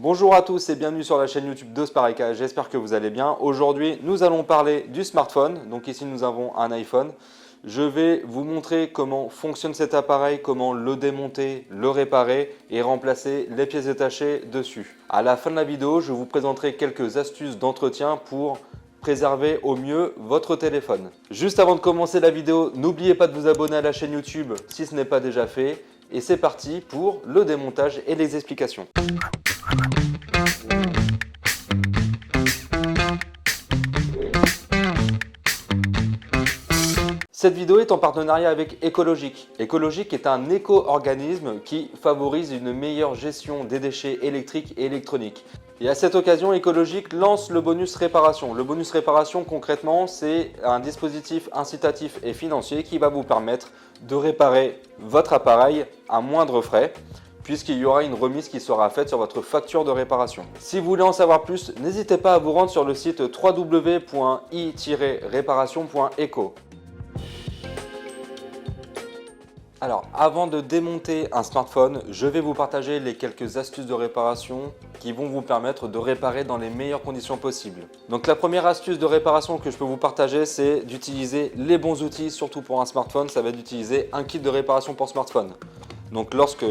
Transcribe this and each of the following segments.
Bonjour à tous et bienvenue sur la chaîne YouTube de Spareka, j'espère que vous allez bien. Aujourd'hui, nous allons parler du smartphone. Donc ici, nous avons un iPhone. Je vais vous montrer comment fonctionne cet appareil, comment le démonter, le réparer et remplacer les pièces détachées dessus. À la fin de la vidéo, je vous présenterai quelques astuces d'entretien pour préserver au mieux votre téléphone. Juste avant de commencer la vidéo, n'oubliez pas de vous abonner à la chaîne YouTube si ce n'est pas déjà fait. Et c'est parti pour le démontage et les explications. Cette vidéo est en partenariat avec Ecologic. Ecologic est un éco-organisme qui favorise une meilleure gestion des déchets électriques et électroniques. Et à cette occasion, Ecologic lance le bonus réparation. Le bonus réparation, concrètement, c'est un dispositif incitatif et financier qui va vous permettre de réparer votre appareil à moindre frais, puisqu'il y aura une remise qui sera faite sur votre facture de réparation. Si vous voulez en savoir plus, n'hésitez pas à vous rendre sur le site www.i-réparation.eco. Alors, avant de démonter un smartphone, je vais vous partager les quelques astuces de réparation qui vont vous permettre de réparer dans les meilleures conditions possibles. Donc la première astuce de réparation que je peux vous partager, c'est d'utiliser les bons outils, surtout pour un smartphone, ça va être d'utiliser un kit de réparation pour smartphone. Donc lorsque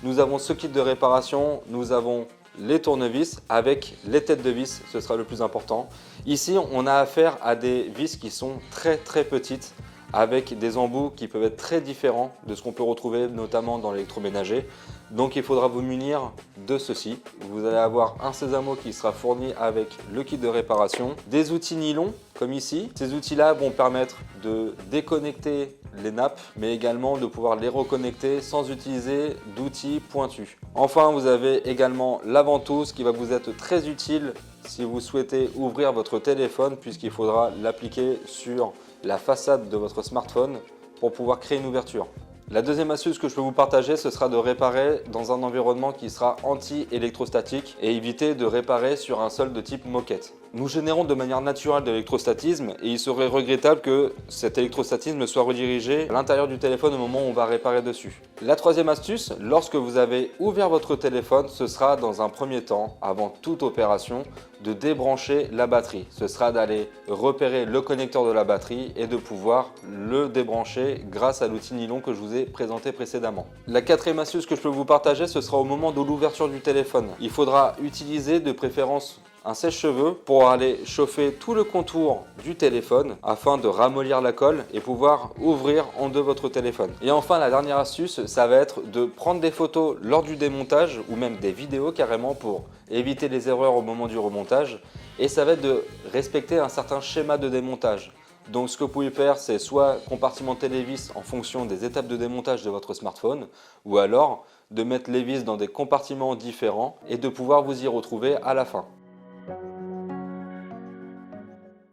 nous avons ce kit de réparation, nous avons les tournevis avec les têtes de vis, ce sera le plus important. Ici, on a affaire à des vis qui sont très petites, avec des embouts qui peuvent être très différents de ce qu'on peut retrouver notamment dans l'électroménager. Donc il faudra vous munir de ceci. Vous allez avoir un sésamo qui sera fourni avec le kit de réparation, des outils nylon comme ici. Ces outils-là vont permettre de déconnecter les nappes, mais également de pouvoir les reconnecter sans utiliser d'outils pointus. Enfin, vous avez également la ventouse qui va vous être très utile si vous souhaitez ouvrir votre téléphone, puisqu'il faudra l'appliquer sur la façade de votre smartphone pour pouvoir créer une ouverture. La deuxième astuce que je peux vous partager, ce sera de réparer dans un environnement qui sera anti-électrostatique et éviter de réparer sur un sol de type moquette. Nous générons de manière naturelle de l'électrostatisme et il serait regrettable que cet électrostatisme soit redirigé à l'intérieur du téléphone au moment où on va réparer dessus. La troisième astuce, lorsque vous avez ouvert votre téléphone, ce sera dans un premier temps, avant toute opération, de débrancher la batterie. Ce sera d'aller repérer le connecteur de la batterie et de pouvoir le débrancher grâce à l'outil nylon que je vous ai présenté précédemment. La quatrième astuce que je peux vous partager, ce sera au moment de l'ouverture du téléphone. Il faudra utiliser de préférence un sèche-cheveux pour aller chauffer tout le contour du téléphone afin de ramollir la colle et pouvoir ouvrir en deux votre téléphone. Et enfin, la dernière astuce, ça va être de prendre des photos lors du démontage ou même des vidéos carrément pour éviter les erreurs au moment du remontage. Et ça va être de respecter un certain schéma de démontage. Donc ce que vous pouvez faire, c'est soit compartimenter les vis en fonction des étapes de démontage de votre smartphone, ou alors de mettre les vis dans des compartiments différents et de pouvoir vous y retrouver à la fin.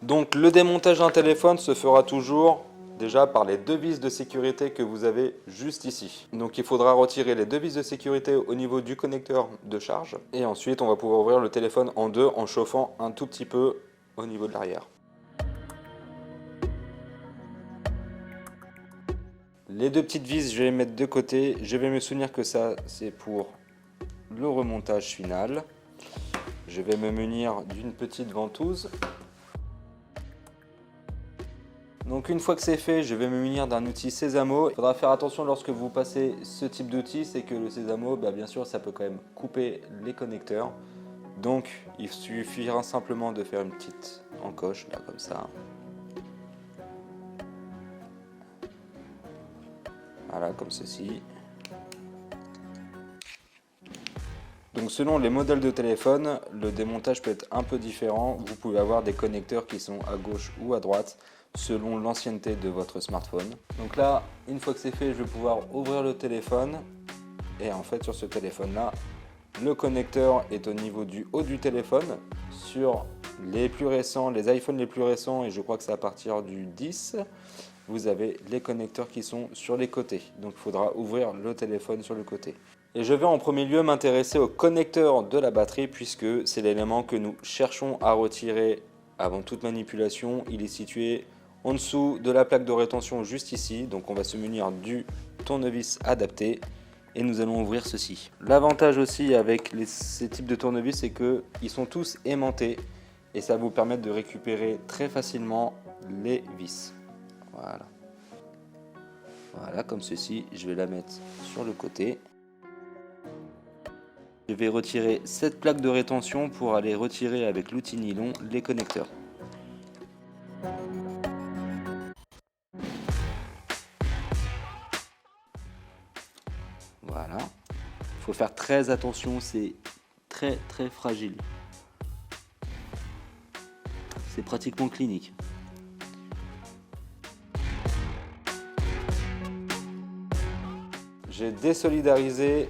Donc le démontage d'un téléphone se fera toujours déjà par les deux vis de sécurité que vous avez juste ici. Donc il faudra retirer les deux vis de sécurité au niveau du connecteur de charge et ensuite on va pouvoir ouvrir le téléphone en deux en chauffant un tout petit peu au niveau de l'arrière. Les deux petites vis, je vais les mettre de côté. Je vais me souvenir que ça c'est pour le remontage final. Je vais me munir d'une petite ventouse. Donc une fois que c'est fait, je vais me munir d'un outil sésamo. Il faudra faire attention lorsque vous passez ce type d'outil, c'est que le sésamo, bien sûr, ça peut quand même couper les connecteurs. Donc il suffira simplement de faire une petite encoche, là comme ça. Voilà, comme ceci. Donc selon les modèles de téléphone, le démontage peut être un peu différent. Vous pouvez avoir des connecteurs qui sont à gauche ou à droite, selon l'ancienneté de votre smartphone. Donc là, une fois que c'est fait, je vais pouvoir ouvrir le téléphone. Et en fait, sur ce téléphone-là, le connecteur est au niveau du haut du téléphone. Sur les plus récents, les iPhones les plus récents, et je crois que c'est à partir du 10, vous avez les connecteurs qui sont sur les côtés. Donc il faudra ouvrir le téléphone sur le côté. Et je vais en premier lieu m'intéresser au connecteur de la batterie puisque c'est l'élément que nous cherchons à retirer avant toute manipulation. Il est situé en dessous de la plaque de rétention juste ici. Donc on va se munir du tournevis adapté et nous allons ouvrir ceci. L'avantage aussi avec ces types de tournevis, c'est qu'ils sont tous aimantés et ça va vous permettre de récupérer très facilement les vis. Voilà. Voilà, comme ceci, je vais la mettre sur le côté. Je vais retirer cette plaque de rétention pour aller retirer avec l'outil nylon les connecteurs. Voilà. Il faut faire très attention, c'est très fragile. C'est pratiquement clinique. J'ai désolidarisé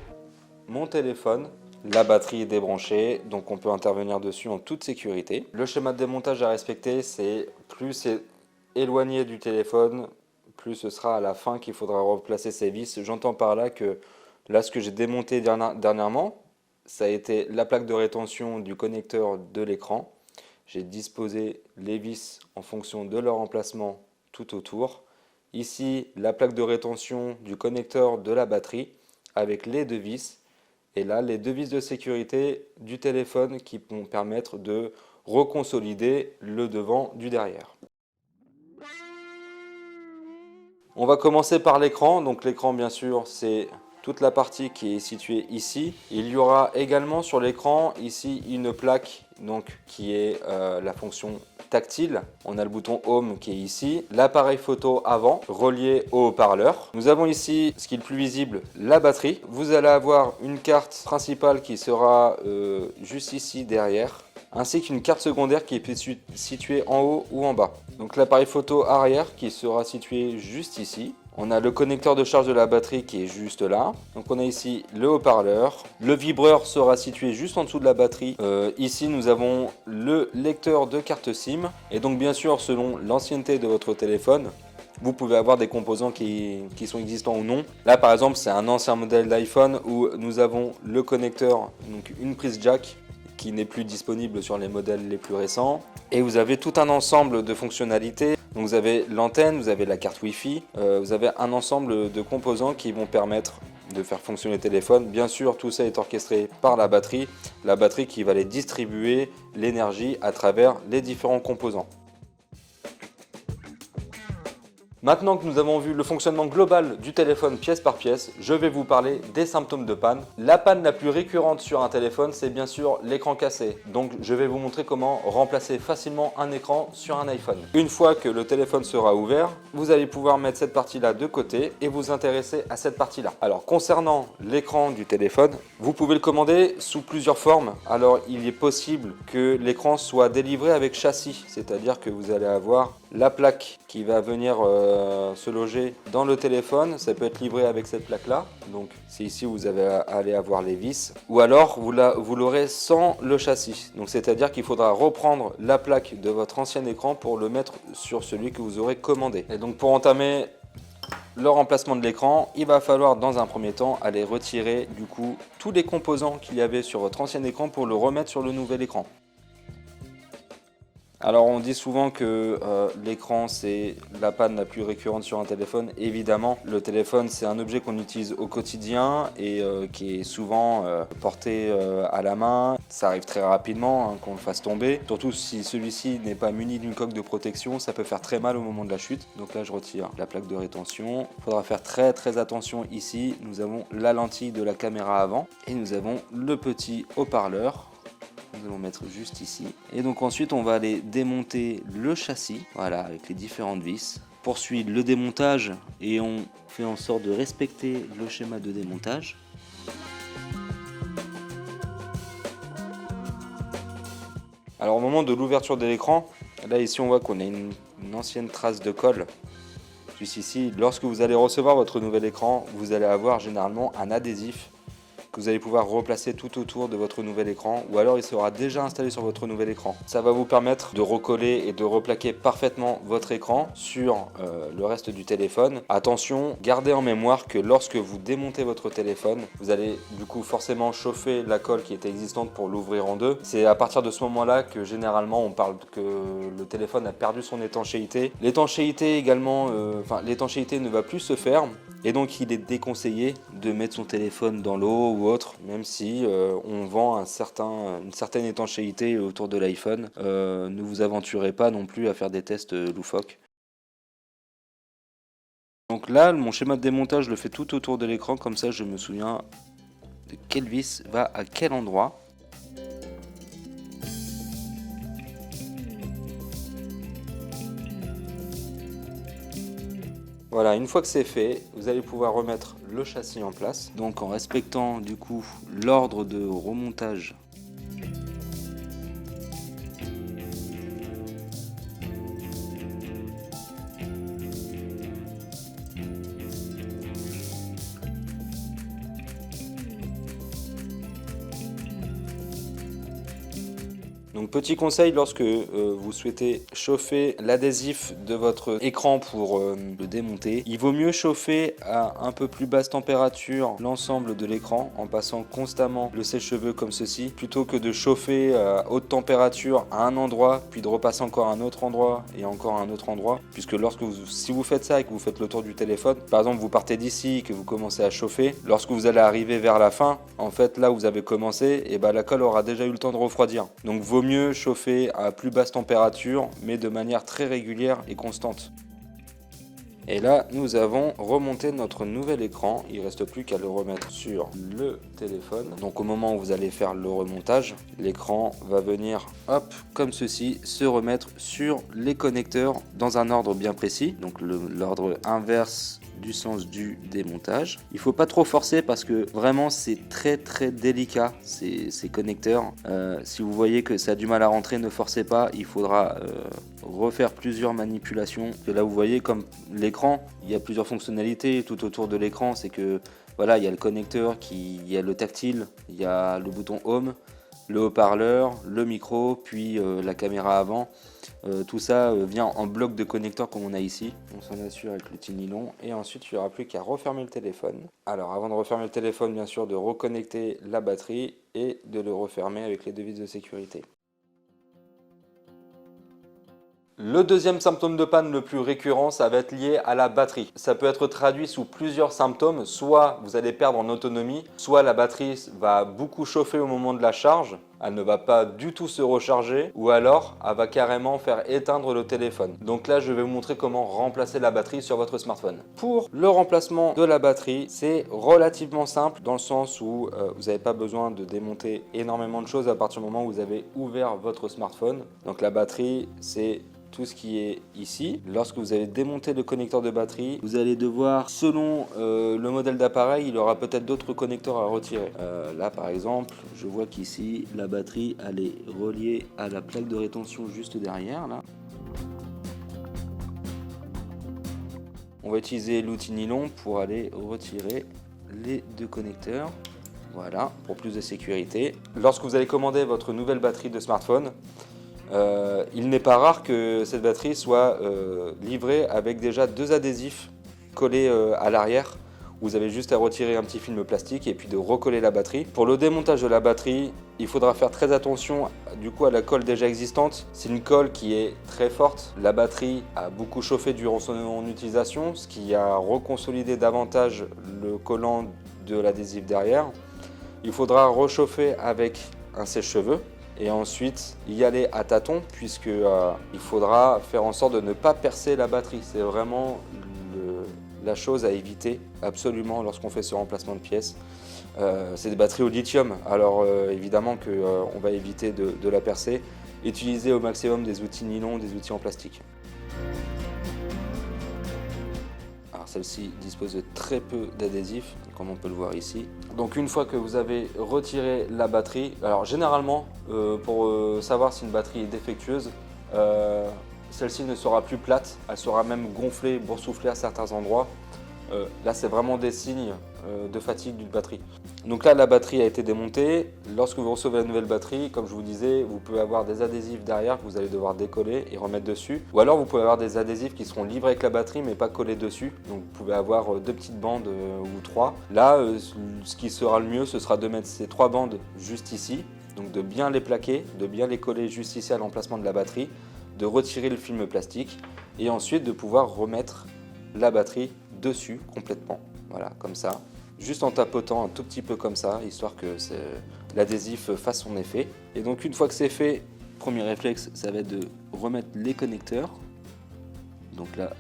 mon téléphone. La batterie est débranchée, donc on peut intervenir dessus en toute sécurité. Le schéma de démontage à respecter, c'est plus c'est éloigné du téléphone, plus ce sera à la fin qu'il faudra replacer ces vis. J'entends par là que là, ce que j'ai démonté dernièrement, ça a été la plaque de rétention du connecteur de l'écran. J'ai disposé les vis en fonction de leur emplacement tout autour. Ici, la plaque de rétention du connecteur de la batterie avec les deux vis. Et là, les deux vis de sécurité du téléphone qui vont permettre de reconsolider le devant du derrière. On va commencer par l'écran. Donc l'écran, bien sûr, c'est toute la partie qui est située ici. Il y aura également sur l'écran ici une plaque qui est la fonction tactile. On a le bouton Home qui est ici, l'appareil photo avant relié au haut-parleur. Nous avons ici, ce qui est le plus visible, la batterie. Vous allez avoir une carte principale qui sera juste ici derrière, ainsi qu'une carte secondaire qui est située en haut ou en bas. Donc l'appareil photo arrière qui sera situé juste ici. On a le connecteur de charge de la batterie qui est juste là. Donc on a ici le haut-parleur. Le vibreur sera situé juste en dessous de la batterie. Ici nous avons le lecteur de carte SIM. Et donc bien sûr selon l'ancienneté de votre téléphone, vous pouvez avoir des composants qui sont existants ou non. Là par exemple c'est un ancien modèle d'iPhone où nous avons le connecteur, donc une prise jack qui n'est plus disponible sur les modèles les plus récents. Et vous avez tout un ensemble de fonctionnalités. Donc vous avez l'antenne, vous avez la carte Wi-Fi, vous avez un ensemble de composants qui vont permettre de faire fonctionner le téléphone. Bien sûr, tout ça est orchestré par la batterie qui va aller distribuer l'énergie à travers les différents composants. Maintenant que nous avons vu le fonctionnement global du téléphone pièce par pièce, je vais vous parler des symptômes de panne. La panne la plus récurrente sur un téléphone, c'est bien sûr l'écran cassé. Donc je vais vous montrer comment remplacer facilement un écran sur un iPhone. Une fois que le téléphone sera ouvert, vous allez pouvoir mettre cette partie-là de côté et vous intéresser à cette partie-là. Alors concernant l'écran du téléphone, vous pouvez le commander sous plusieurs formes. Alors il est possible que l'écran soit délivré avec châssis, c'est-à-dire que vous allez avoir la plaque qui va venir se loger dans le téléphone. Ça peut être livré avec cette plaque là, donc c'est ici où vous allez avoir les vis, ou alors vous l'aurez sans le châssis, donc c'est à dire qu'il faudra reprendre la plaque de votre ancien écran pour le mettre sur celui que vous aurez commandé. Et donc pour entamer le remplacement de l'écran, il va falloir dans un premier temps aller retirer du coup tous les composants qu'il y avait sur votre ancien écran pour le remettre sur le nouvel écran. Alors on dit souvent que l'écran c'est la panne la plus récurrente sur un téléphone. Évidemment, le téléphone c'est un objet qu'on utilise au quotidien et qui est souvent porté à la main. Ça arrive très rapidement qu'on le fasse tomber. Surtout si celui-ci n'est pas muni d'une coque de protection, ça peut faire très mal au moment de la chute. Donc là je retire la plaque de rétention. Il faudra faire très attention ici. Nous avons la lentille de la caméra avant et nous avons le petit haut-parleur. Nous allons mettre juste ici. Et donc ensuite on va aller démonter le châssis, voilà, avec les différentes vis. Poursuit le démontage et on fait en sorte de respecter le schéma de démontage. Alors au moment de l'ouverture de l'écran, là ici on voit qu'on a une ancienne trace de colle. Juste ici, lorsque vous allez recevoir votre nouvel écran, vous allez avoir généralement un adhésif que vous allez pouvoir replacer tout autour de votre nouvel écran, ou alors il sera déjà installé sur votre nouvel écran. Ça va vous permettre de recoller et de replaquer parfaitement votre écran sur le reste du téléphone. Attention, gardez en mémoire que lorsque vous démontez votre téléphone, vous allez du coup forcément chauffer la colle qui était existante pour l'ouvrir en deux. C'est à partir de ce moment-là que généralement on parle que le téléphone a perdu son étanchéité. L'étanchéité également, l'étanchéité ne va plus se faire. Et donc il est déconseillé de mettre son téléphone dans l'eau ou autre, même si on vend une certaine étanchéité autour de l'iPhone. Ne vous aventurez pas non plus à faire des tests loufoques. Donc là, mon schéma de démontage, je le fais tout autour de l'écran, comme ça je me souviens de quelle vis va à quel endroit. Voilà, une fois que c'est fait, vous allez pouvoir remettre le châssis en place. Donc en respectant du coup l'ordre de remontage. Donc petit conseil, lorsque vous souhaitez chauffer l'adhésif de votre écran pour le démonter, il vaut mieux chauffer à un peu plus basse température l'ensemble de l'écran en passant constamment le sèche-cheveux comme ceci, plutôt que de chauffer à haute température à un endroit, puis de repasser encore à un autre endroit et encore à un autre endroit, puisque si vous faites ça et que vous faites le tour du téléphone, par exemple vous partez d'ici et que vous commencez à chauffer, lorsque vous allez arriver vers la fin, en fait là où vous avez commencé, et la colle aura déjà eu le temps de refroidir. Donc vaut mieux chauffer à plus basse température, mais de manière très régulière et constante. Et là, nous avons remonté notre nouvel écran. Il ne reste plus qu'à le remettre sur le téléphone. Donc au moment où vous allez faire le remontage, l'écran va venir, hop, comme ceci, se remettre sur les connecteurs dans un ordre bien précis. Donc l'ordre inverse du sens du démontage. Il faut pas trop forcer parce que vraiment c'est très délicat ces connecteurs. Si vous voyez que ça a du mal à rentrer, ne forcez pas, il faudra refaire plusieurs manipulations. Et là vous voyez comme l'écran, il y a plusieurs fonctionnalités tout autour de l'écran. C'est que voilà, il y a le connecteur, il y a le tactile, il y a le bouton home, le haut-parleur, le micro, puis la caméra avant. Tout ça vient en bloc de connecteurs comme on a ici. On s'en assure avec le petit nylon et ensuite il n'y aura plus qu'à refermer le téléphone. Alors avant de refermer le téléphone, bien sûr de reconnecter la batterie et de le refermer avec les deux vis de sécurité. Le deuxième symptôme de panne le plus récurrent, ça va être lié à la batterie. Ça peut être traduit sous plusieurs symptômes. Soit vous allez perdre en autonomie, soit la batterie va beaucoup chauffer au moment de la charge, elle ne va pas du tout se recharger, ou alors elle va carrément faire éteindre le téléphone. Donc là, je vais vous montrer comment remplacer la batterie sur votre smartphone. Pour le remplacement de la batterie, c'est relativement simple dans le sens où vous n'avez pas besoin de démonter énormément de choses à partir du moment où vous avez ouvert votre smartphone. Donc la batterie, c'est tout ce qui est ici. Lorsque vous avez démonté le connecteur de batterie, vous allez devoir, selon le modèle d'appareil, il y aura peut-être d'autres connecteurs à retirer. Là par exemple, je vois qu'ici la batterie elle est reliée à la plaque de rétention juste derrière là. On va utiliser l'outil nylon pour aller retirer les deux connecteurs. Voilà, pour plus de sécurité. Lorsque vous allez commander votre nouvelle batterie de smartphone, il n'est pas rare que cette batterie soit livrée avec déjà deux adhésifs collés à l'arrière. Vous avez juste à retirer un petit film plastique et puis de recoller la batterie. Pour le démontage de la batterie, il faudra faire très attention du coup à la colle déjà existante. C'est une colle qui est très forte. La batterie a beaucoup chauffé durant son utilisation, ce qui a reconsolidé davantage le collant de l'adhésif derrière. Il faudra rechauffer avec un sèche-cheveux. Et ensuite y aller à tâtons puisque il faudra faire en sorte de ne pas percer la batterie. C'est vraiment la chose à éviter absolument lorsqu'on fait ce remplacement de pièces. C'est des batteries au lithium, alors évidemment qu'on va éviter de la percer. Utiliser au maximum des outils nylon, des outils en plastique. Celle-ci dispose de très peu d'adhésifs, comme on peut le voir ici. Donc une fois que vous avez retiré la batterie, alors généralement, pour savoir si une batterie est défectueuse, celle-ci ne sera plus plate, elle sera même gonflée, boursouflée à certains endroits. Là, c'est vraiment des signes de fatigue d'une batterie. Donc là, la batterie a été démontée. Lorsque vous recevez la nouvelle batterie, comme je vous disais, vous pouvez avoir des adhésifs derrière que vous allez devoir décoller et remettre dessus. Ou alors, vous pouvez avoir des adhésifs qui seront livrés avec la batterie, mais pas collés dessus. Donc, vous pouvez avoir deux petites bandes ou trois. Là, ce qui sera le mieux, ce sera de mettre ces trois bandes juste ici. Donc, de bien les plaquer, de bien les coller juste ici à l'emplacement de la batterie, de retirer le film plastique et ensuite de pouvoir remettre la batterie dessus complètement. Voilà, comme ça. Juste en tapotant un tout petit peu comme ça, histoire que l'adhésif fasse son effet. Et donc une fois que c'est fait, premier réflexe, ça va être de remettre les connecteurs. Donc là,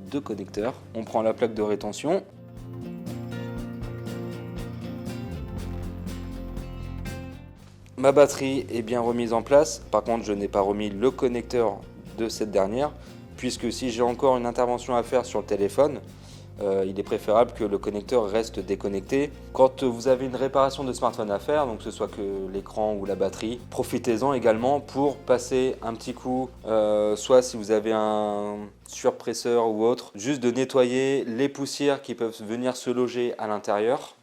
2 connecteurs. On prend la plaque de rétention. Ma batterie est bien remise en place. Par contre, je n'ai pas remis le connecteur de cette dernière, puisque si j'ai encore une intervention à faire sur le téléphone, il est préférable que le connecteur reste déconnecté. Quand vous avez une réparation de smartphone à faire, donc que ce soit que l'écran ou la batterie, profitez-en également pour passer un petit coup, soit si vous avez un surpresseur ou autre, juste de nettoyer les poussières qui peuvent venir se loger à l'intérieur.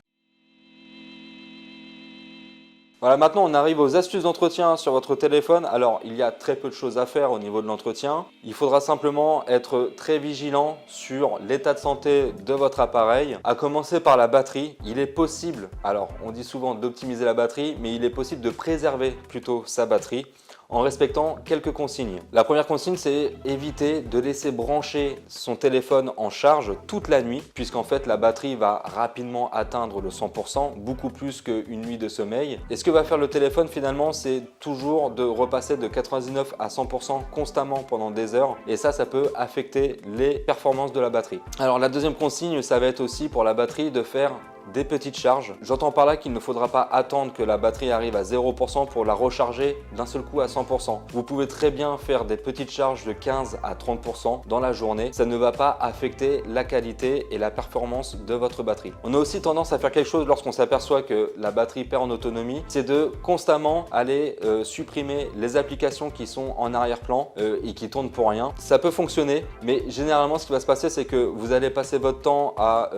Voilà, maintenant on arrive aux astuces d'entretien sur votre téléphone. Alors, il y a très peu de choses à faire au niveau de l'entretien. Il faudra simplement être très vigilant sur l'état de santé de votre appareil. À commencer par la batterie, il est possible, alors on dit souvent d'optimiser la batterie, mais il est possible de préserver plutôt sa batterie en respectant quelques consignes. La première consigne, c'est éviter de laisser brancher son téléphone en charge toute la nuit, puisqu'en fait la batterie va rapidement atteindre le 100%, beaucoup plus qu'une nuit de sommeil. Et ce que va faire le téléphone finalement, c'est toujours de repasser de 99 à 100% constamment pendant des heures, et ça peut affecter les performances de la batterie. Alors la deuxième consigne, ça va être aussi pour la batterie de faire des petites charges. J'entends par là qu'il ne faudra pas attendre que la batterie arrive à 0% pour la recharger d'un seul coup à 100%. Vous pouvez très bien faire des petites charges de 15 à 30% dans la journée. Ça ne va pas affecter la qualité et la performance de votre batterie. On a aussi tendance à faire quelque chose lorsqu'on s'aperçoit que la batterie perd en autonomie, c'est de constamment aller supprimer les applications qui sont en arrière-plan et qui tournent pour rien. Ça peut fonctionner, mais généralement ce qui va se passer, c'est que vous allez passer votre temps à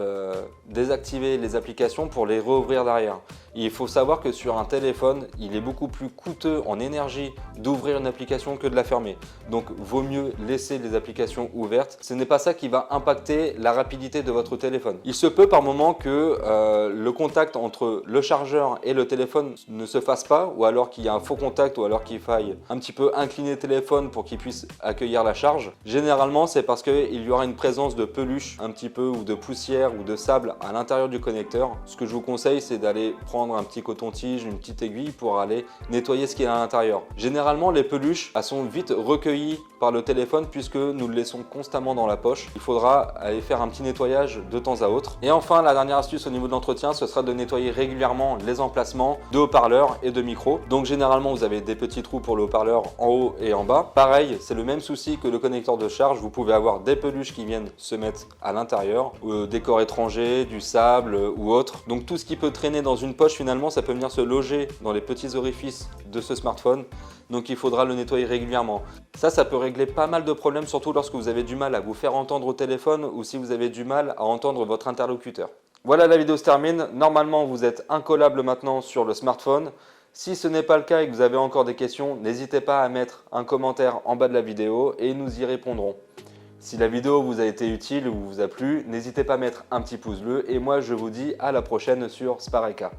désactiver les applications pour les rouvrir derrière. Il faut savoir que sur un téléphone, il est beaucoup plus coûteux en énergie d'ouvrir une application que de la fermer. Donc, vaut mieux laisser les applications ouvertes. Ce n'est pas ça qui va impacter la rapidité de votre téléphone. Il se peut par moment que le contact entre le chargeur et le téléphone ne se fasse pas, ou alors qu'il y a un faux contact, ou alors qu'il faille un petit peu incliner le téléphone pour qu'il puisse accueillir la charge. Généralement, c'est parce qu'il y aura une présence de peluche un petit peu, ou de poussière, ou de sable à l'intérieur du connecteur. Ce que je vous conseille, c'est d'aller prendre un petit coton-tige, une petite aiguille pour aller nettoyer ce qu'il y a à l'intérieur. Généralement, les peluches, elles sont vite recueillies par le téléphone puisque nous le laissons constamment dans la poche. Il faudra aller faire un petit nettoyage de temps à autre. Et enfin, la dernière astuce au niveau de l'entretien, ce sera de nettoyer régulièrement les emplacements de haut-parleurs et de micros. Donc généralement, vous avez des petits trous pour le haut-parleur en haut et en bas. Pareil, c'est le même souci que le connecteur de charge. Vous pouvez avoir des peluches qui viennent se mettre à l'intérieur, des corps étrangers, du sable ou autre. Donc tout ce qui peut traîner dans une poche, finalement, ça peut venir se loger dans les petits orifices de ce smartphone. Donc il faudra le nettoyer régulièrement. Ça peut régler pas mal de problèmes, surtout lorsque vous avez du mal à vous faire entendre au téléphone ou si vous avez du mal à entendre votre interlocuteur. Voilà, la vidéo se termine. Normalement, vous êtes incollable maintenant sur le smartphone. Si ce n'est pas le cas et que vous avez encore des questions, n'hésitez pas à mettre un commentaire en bas de la vidéo et nous y répondrons. Si la vidéo vous a été utile ou vous a plu, n'hésitez pas à mettre un petit pouce bleu et moi je vous dis à la prochaine sur Spareka.